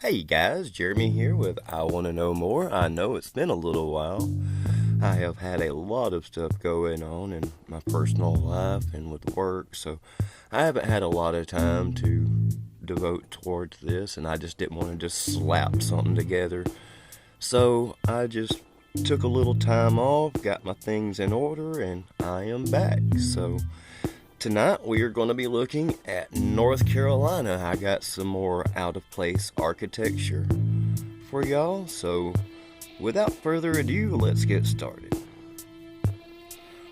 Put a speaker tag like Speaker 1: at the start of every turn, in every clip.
Speaker 1: Hey guys, Jeremy here with I Want to Know More. I know it's been a little while. I have had a lot of stuff going on in my personal life and with work, so I haven't had a lot of time to devote towards this, and I just didn't want to just slap something together. So I just took a little time off, got my things in order, and I am back. So tonight we are going to be looking at North Carolina. I got some more out of place architecture for y'all. So without further ado, let's get started.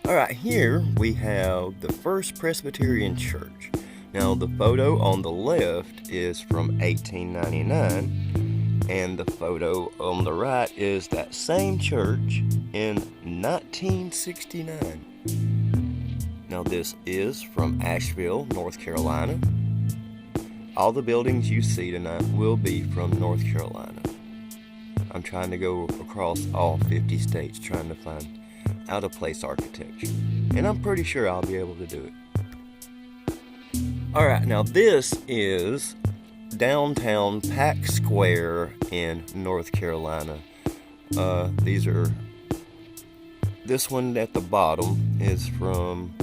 Speaker 1: Alright, here we have the First Presbyterian Church. Now the photo on the left is from 1899, and the photo on the right is that same church in 1969. Now this is from Asheville, North Carolina. All the buildings you see tonight will be from North Carolina. I'm trying to go across all 50 states trying to find out-of-place architecture. And I'm pretty sure I'll be able to do it. Alright, now this is downtown Pack Square in North Carolina. This one at the bottom is from,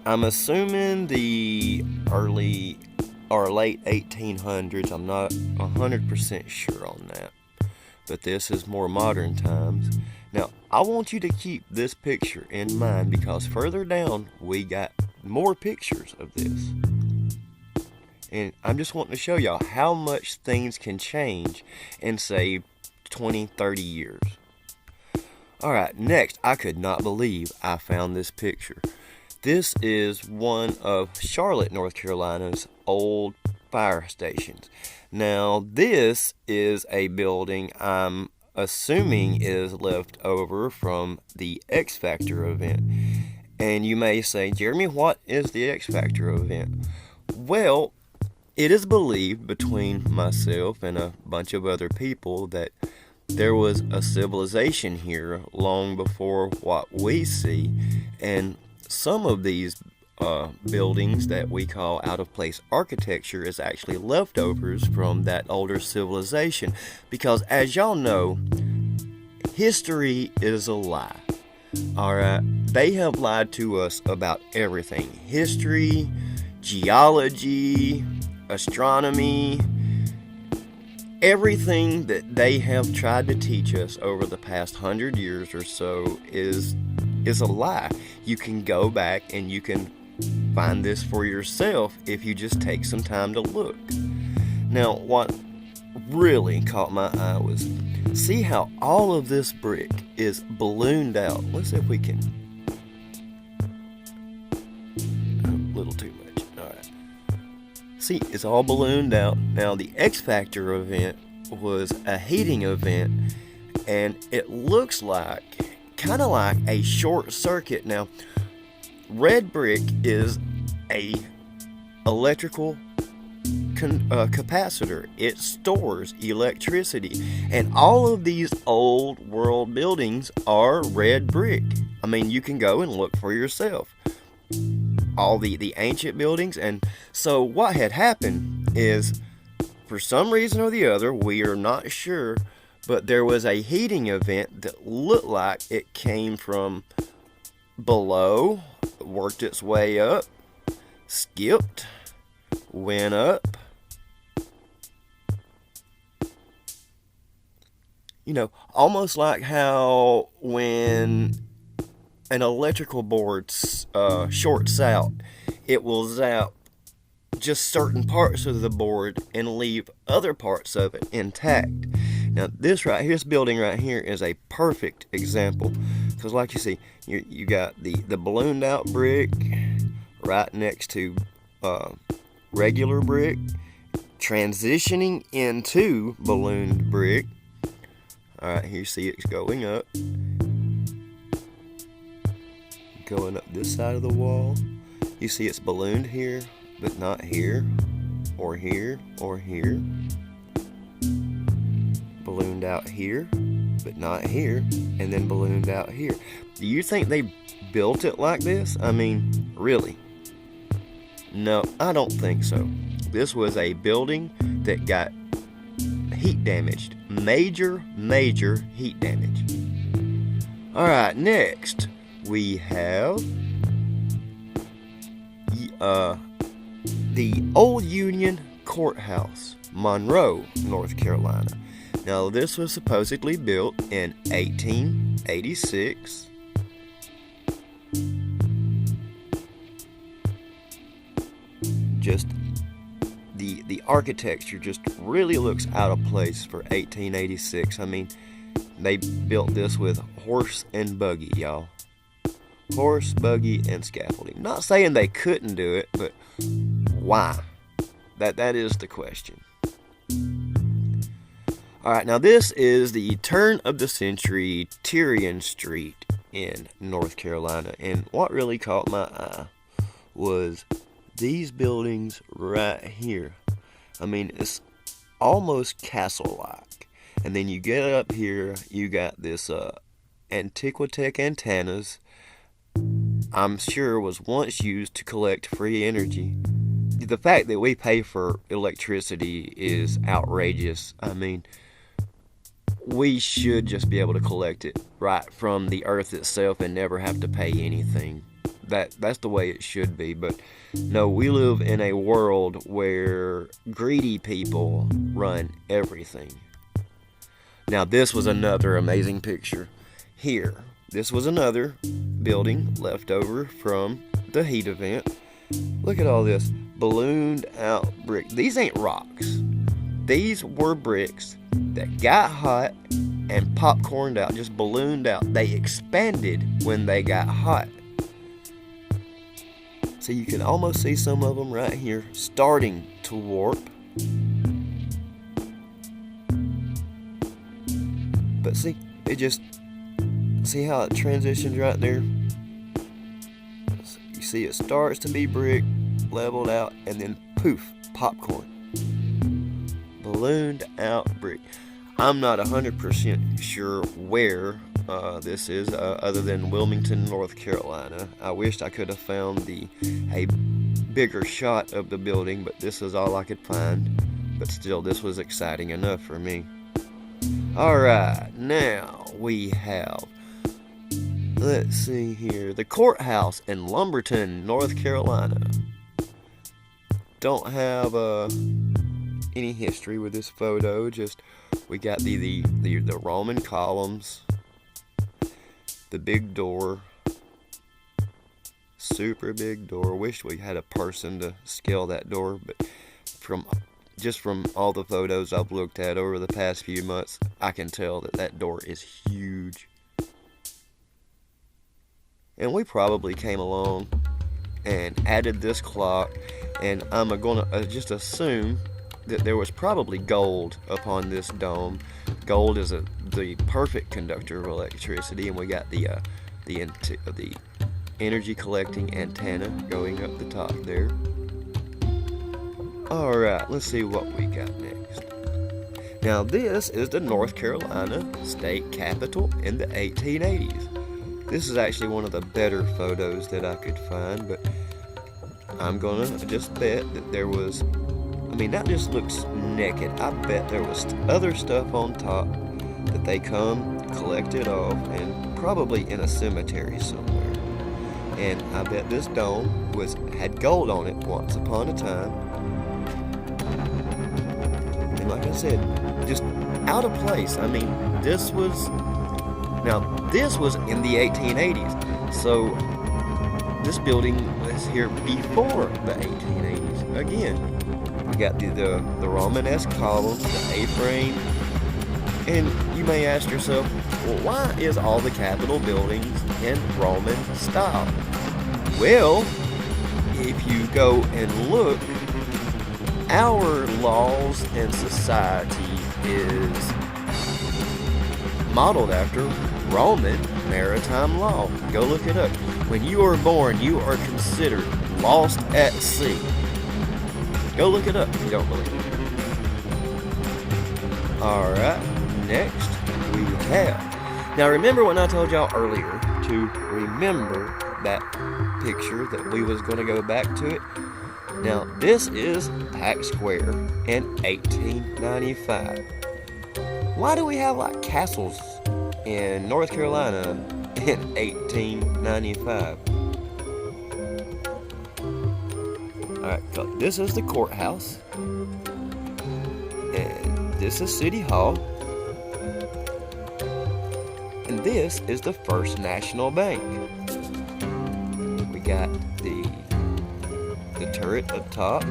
Speaker 1: I'm assuming, the early or late 1800s. I'm not 100% sure on that. But this is more modern times. Now, I want you to keep this picture in mind because further down we got more pictures of this. And I'm just wanting to show y'all how much things can change in, say, 20, 30 years. Alright, next, I could not believe I found this picture. This is one of Charlotte, North Carolina's old fire stations. Now, this is a building I'm assuming is left over from the X Factor event. And you may say, Jeremy, what is the X Factor event? Well, it is believed between myself and a bunch of other people that there was a civilization here long before what we see, and some of these buildings that we call out-of-place architecture is actually leftovers from that older civilization. Because as y'all know, history is a lie. Alright, they have lied to us about everything. History, geology, astronomy, everything that they have tried to teach us over the past 100 years or so is a lie. You can go back and you can find this for yourself if you just take some time to look. Now, what really caught my eye was, see how all of this brick is ballooned out. Let's see if we can. A little too much. Alright. See, it's all ballooned out. Now, the X Factor event was a heating event, and it looks like kind of like a short circuit. Now, red brick is a electrical capacitor. It stores electricity, and all of these old world buildings are red brick. I mean, you can go and look for yourself. All the ancient buildings. And so what had happened is, for some reason or the other, we are not sure, but there was a heating event that looked like it came from below, worked its way up, skipped, went up. You know, almost like how when an electrical board shorts out, it will zap just certain parts of the board and leave other parts of it intact. Now this right here, this building right here is a perfect example, because like you see, you got the ballooned out brick right next to regular brick, transitioning into ballooned brick. Alright, here you see it's going up this side of the wall. You see it's ballooned here, but not here, or here, or here. Ballooned out here, but not here, and then ballooned out here. Do you think they built it like this? I mean, really? No, I don't think so. This was a building that heat damaged. Major heat damage. Alright, next we have the Old Union Courthouse, Monroe, North Carolina. Now, this was supposedly built in 1886. Just the architecture just really looks out of place for 1886. I mean, they built this with horse and buggy, y'all. Horse, buggy, and scaffolding. Not saying they couldn't do it, but why? That is the question. Alright, now this is the turn of the century Tyrion Street in North Carolina. And what really caught my eye was these buildings right here. I mean, it's almost castle-like. And then you get up here, you got this Antiquitech antennas. I'm sure was once used to collect free energy. The fact that we pay for electricity is outrageous. I mean, we should just be able to collect it right from the earth itself and never have to pay anything. That's the way it should be. But no, we live in a world where greedy people run everything. Now, this was another amazing picture here. This was another building left over from the heat event. Look at all this ballooned out brick. These ain't rocks. These were bricks that got hot and popcorned out, just ballooned out. They expanded when they got hot. So you can almost see some of them right here starting to warp. But see, see how it transitions right there? You see it starts to be brick, leveled out, and then poof, popcorn. Ballooned out brick. I'm not 100% sure where this is, other than Wilmington, North Carolina. I wished I could have found a bigger shot of the building, but this is all I could find. But still, this was exciting enough for me. Alright, now we have, let's see here, the courthouse in Lumberton, North Carolina. Don't have any history with this photo, just we got the Roman columns, the big door, super big door. Wish we had a person to scale that door, but from all the photos I've looked at over the past few months, I can tell that door is huge. And we probably came along and added this clock, and I'm gonna just assume that there was probably gold upon this dome. Gold is the perfect conductor of electricity, and we got the energy collecting antenna going up the top there. Alright, let's see what we got next. Now, this is the North Carolina State Capitol in the 1880s. This is actually one of the better photos that I could find, but I'm gonna just bet that there was, I mean, that just looks naked. I bet there was other stuff on top that they collected off, and probably in a cemetery somewhere. And I bet this dome had gold on it once upon a time. And like I said, just out of place. I mean, this was in the 1880s. So this building was here before the 1880s. Again, we got the Romanesque columns, the A-frame. And you may ask yourself, well, why is all the Capitol buildings in Roman style? Well, if you go and look, our laws and society is modeled after Roman maritime law. Go look it up. When you are born, you are considered lost at sea. Go look it up if you don't believe it. Alright, next we have. Now remember when I told y'all earlier to remember that picture that we was going to go back to it? Now this is Pack Square in 1895. Why do we have like castles in North Carolina in 1895? Alright, so this is the courthouse. And this is City Hall. And this is the First National Bank. We got the turret up top.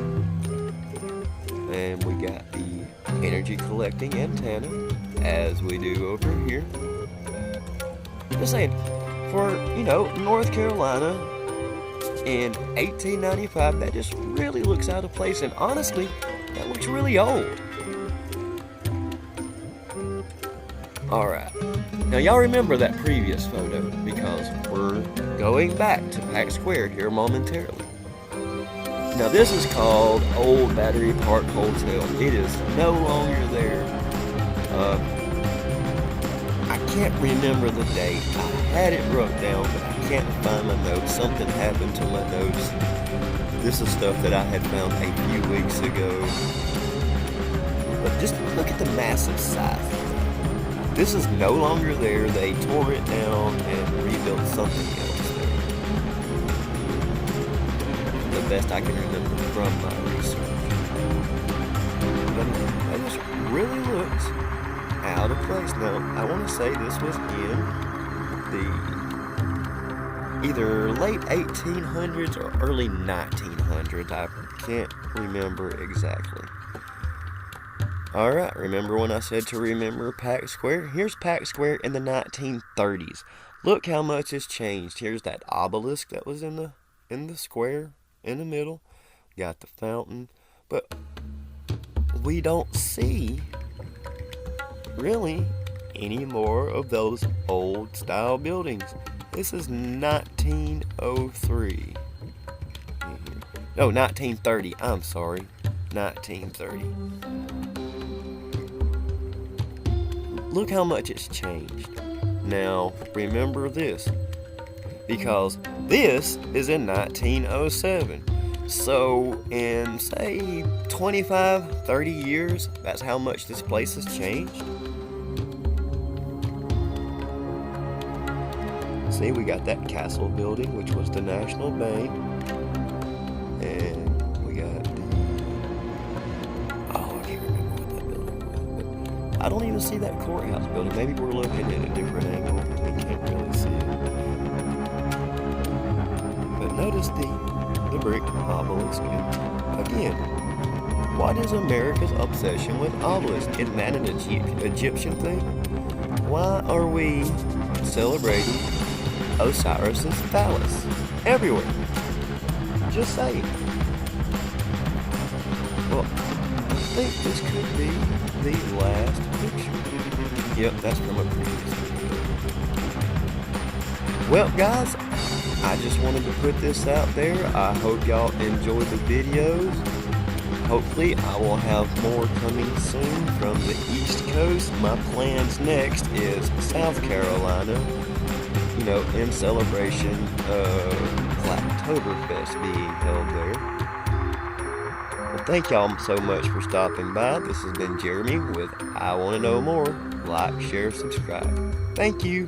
Speaker 1: And we got the energy collecting antenna, as we do over here. Just saying, for, North Carolina in 1895, that just really looks out of place, and honestly, that looks really old. Alright, now y'all remember that previous photo, because we're going back to Pack Square here momentarily. Now this is called Old Battery Park Hotel. It is no longer there. I can't remember the date. I had it wrote down, but I can't find my notes. Something happened to my notes. This is stuff that I had found a few weeks ago. But just look at the massive size. This is no longer there. They tore it down and rebuilt something else there. The best I can remember from my research. But that just really looks out of place. Now, I want to say this was in the either late 1800s or early 1900s. I can't remember exactly. Alright, remember when I said to remember Pack Square? Here's Pack Square in the 1930s. Look how much has changed. Here's that obelisk that was in the square in the middle. Got the fountain. But we don't see really any more of those old style buildings. This is 1903. No, 1930. I'm sorry. 1930. Look how much it's changed. Now, remember this, because this is in 1907. So, in, say, 25, 30 years, that's how much this place has changed. See, we got that castle building, which was the National Bank. And we got the... Oh, I can't remember what that building was. But I don't even see that courthouse building. Maybe we're looking at a different angle. We can't really see it. But notice the brick obelisk. Again, what is America's obsession with obelisks? Isn't that an Egyptian thing? Why are we celebrating Osiris's phallus everywhere? Just saying. Well, I think this could be the last picture. Yep, that's from a previous video. Well, guys, I just wanted to put this out there. I hope y'all enjoyed the videos. Hopefully, I will have more coming soon from the East Coast. My plans next is South Carolina, in celebration of Blacktoberfest being held there. Well, thank y'all so much for stopping by. This has been Jeremy with I Want to Know More. Like, share, subscribe. Thank you.